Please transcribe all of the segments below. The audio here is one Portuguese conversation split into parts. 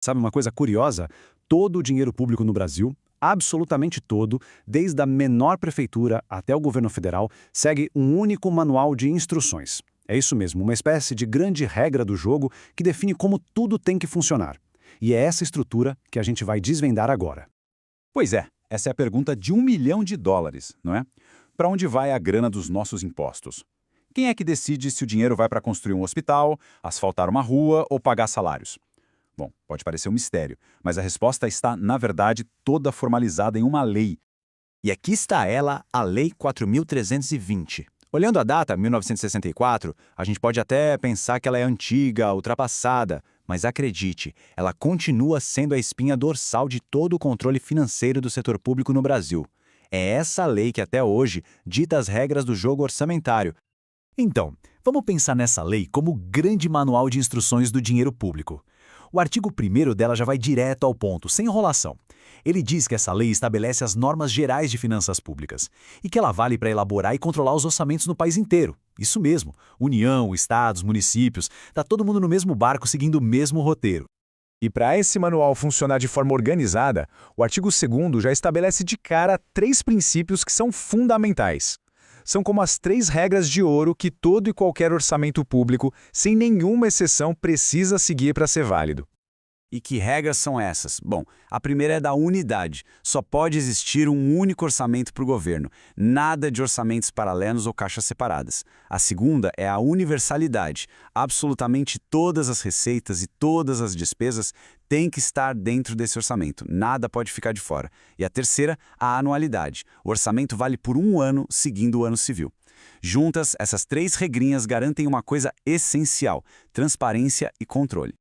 Sabe uma coisa curiosa? Todo o dinheiro público no Brasil, absolutamente todo, desde a menor prefeitura até o governo federal, segue um único manual de instruções. É isso mesmo, uma espécie de grande regra do jogo que define como tudo tem que funcionar. E é essa estrutura que a gente vai desvendar agora. Pois é, essa é a pergunta de US$ 1 milhão, não é? Para onde vai a grana dos nossos impostos? Quem é que decide se o dinheiro vai para construir um hospital, asfaltar uma rua ou pagar salários? Bom, pode parecer um mistério, mas a resposta está, na verdade, toda formalizada em uma lei. E aqui está ela, a Lei 4.320. Olhando a data, 1964, a gente pode até pensar que ela é antiga, ultrapassada, mas acredite, ela continua sendo a espinha dorsal de todo o controle financeiro do setor público no Brasil. É essa lei que até hoje dita as regras do jogo orçamentário. Então, vamos pensar nessa lei como o grande manual de instruções do dinheiro público. O artigo 1º dela já vai direto ao ponto, sem enrolação. Ele diz que essa lei estabelece as normas gerais de finanças públicas e que ela vale para elaborar e controlar os orçamentos no país inteiro. Isso mesmo, União, estados, municípios, tá todo mundo no mesmo barco seguindo o mesmo roteiro. E para esse manual funcionar de forma organizada, o artigo 2º já estabelece de cara 3 princípios que são fundamentais. São como as 3 regras de ouro que todo e qualquer orçamento público, sem nenhuma exceção, precisa seguir para ser válido. E que regras são essas? Bom, a primeira é da unidade. Só pode existir um único orçamento para o governo. Nada de orçamentos paralelos ou caixas separadas. A segunda é a universalidade. Absolutamente todas as receitas e todas as despesas têm que estar dentro desse orçamento. Nada pode ficar de fora. E a terceira, a anualidade. O orçamento vale por um ano, seguindo o ano civil. Juntas, essas 3 regrinhas garantem uma coisa essencial: transparência e controle.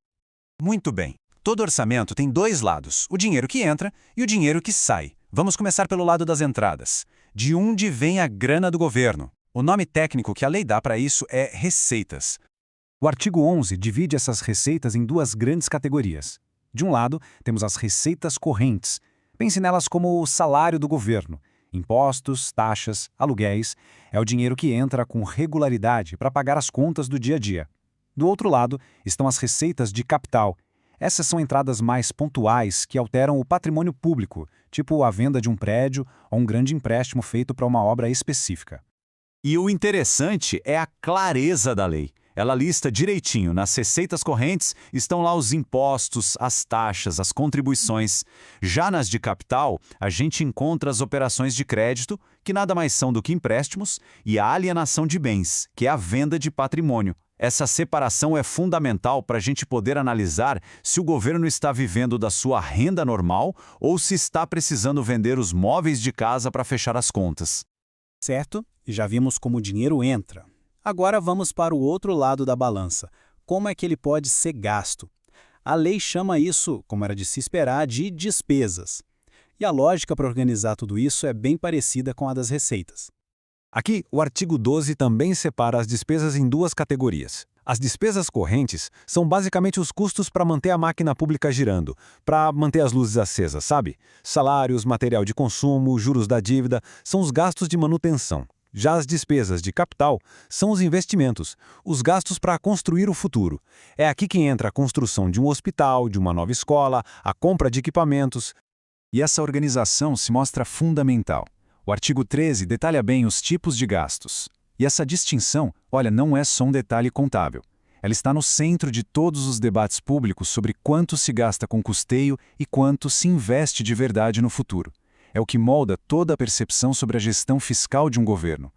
Muito bem. Todo orçamento tem 2 lados, o dinheiro que entra e o dinheiro que sai. Vamos começar pelo lado das entradas. De onde vem a grana do governo? O nome técnico que a lei dá para isso é receitas. O artigo 11 divide essas receitas em 2 grandes categorias. De um lado, temos as receitas correntes. Pense nelas como o salário do governo. Impostos, taxas, aluguéis. É o dinheiro que entra com regularidade para pagar as contas do dia a dia. Do outro lado, estão as receitas de capital. Essas são entradas mais pontuais que alteram o patrimônio público, tipo a venda de um prédio ou um grande empréstimo feito para uma obra específica. E o interessante é a clareza da lei. Ela lista direitinho, nas receitas correntes estão lá os impostos, as taxas, as contribuições. Já nas de capital, a gente encontra as operações de crédito, que nada mais são do que empréstimos, e a alienação de bens, que é a venda de patrimônio. Essa separação é fundamental para a gente poder analisar se o governo está vivendo da sua renda normal ou se está precisando vender os móveis de casa para fechar as contas. Certo? E já vimos como o dinheiro entra. Agora vamos para o outro lado da balança. Como é que ele pode ser gasto? A lei chama isso, como era de se esperar, de despesas. E a lógica para organizar tudo isso é bem parecida com a das receitas. Aqui, o artigo 12 também separa as despesas em 2 categorias. As despesas correntes são basicamente os custos para manter a máquina pública girando, para manter as luzes acesas, sabe? Salários, material de consumo, juros da dívida, são os gastos de manutenção. Já as despesas de capital são os investimentos, os gastos para construir o futuro. É aqui que entra a construção de um hospital, de uma nova escola, a compra de equipamentos. E essa organização se mostra fundamental. O artigo 13 detalha bem os tipos de gastos. E essa distinção, olha, não é só um detalhe contábil. Ela está no centro de todos os debates públicos sobre quanto se gasta com custeio e quanto se investe de verdade no futuro. É o que molda toda a percepção sobre a gestão fiscal de um governo.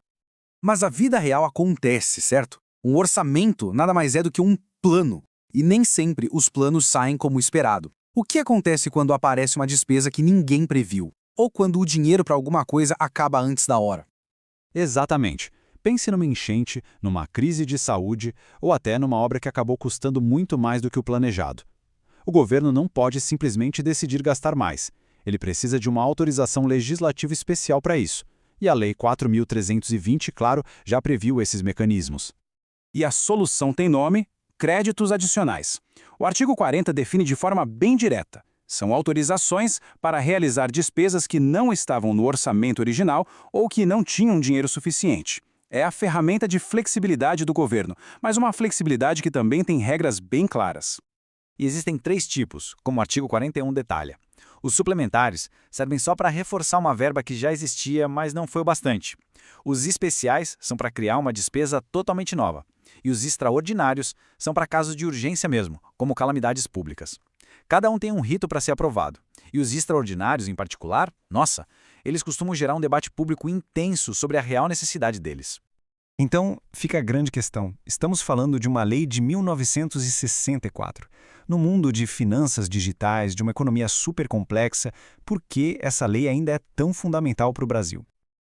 Mas a vida real acontece, certo? Um orçamento nada mais é do que um plano. E nem sempre os planos saem como esperado. O que acontece quando aparece uma despesa que ninguém previu? Ou quando o dinheiro para alguma coisa acaba antes da hora? Exatamente. Pense numa enchente, numa crise de saúde ou até numa obra que acabou custando muito mais do que o planejado. O governo não pode simplesmente decidir gastar mais. Ele precisa de uma autorização legislativa especial para isso. E a Lei 4.320, claro, já previu esses mecanismos. E a solução tem nome: créditos adicionais. O artigo 40 define de forma bem direta. São autorizações para realizar despesas que não estavam no orçamento original ou que não tinham dinheiro suficiente. É a ferramenta de flexibilidade do governo, mas uma flexibilidade que também tem regras bem claras. E existem 3 tipos, como o artigo 41 detalha. Os suplementares servem só para reforçar uma verba que já existia, mas não foi o bastante. Os especiais são para criar uma despesa totalmente nova. E os extraordinários são para casos de urgência mesmo, como calamidades públicas. Cada um tem um rito para ser aprovado. E os extraordinários, em particular, nossa, eles costumam gerar um debate público intenso sobre a real necessidade deles. Então, fica a grande questão. Estamos falando de uma lei de 1964. No mundo de finanças digitais, de uma economia super complexa, por que essa lei ainda é tão fundamental para o Brasil?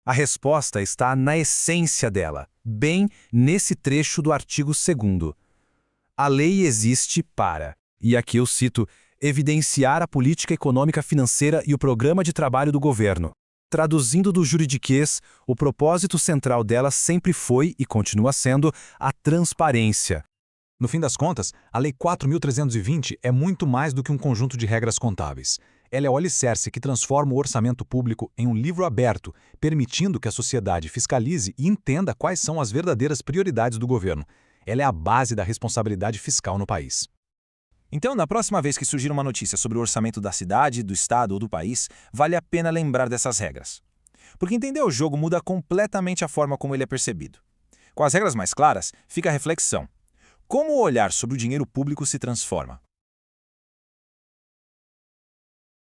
A resposta está na essência dela, bem nesse trecho do artigo 2º. A lei existe para, e aqui eu cito, evidenciar a política econômica financeira e o programa de trabalho do governo. Traduzindo do juridiquês, o propósito central dela sempre foi e continua sendo a transparência. No fim das contas, a Lei 4.320 é muito mais do que um conjunto de regras contábeis. Ela é o alicerce que transforma o orçamento público em um livro aberto, permitindo que a sociedade fiscalize e entenda quais são as verdadeiras prioridades do governo. Ela é a base da responsabilidade fiscal no país. Então, na próxima vez que surgir uma notícia sobre o orçamento da cidade, do estado ou do país, vale a pena lembrar dessas regras. Porque entender o jogo muda completamente a forma como ele é percebido. Com as regras mais claras, fica a reflexão. Como o olhar sobre o dinheiro público se transforma?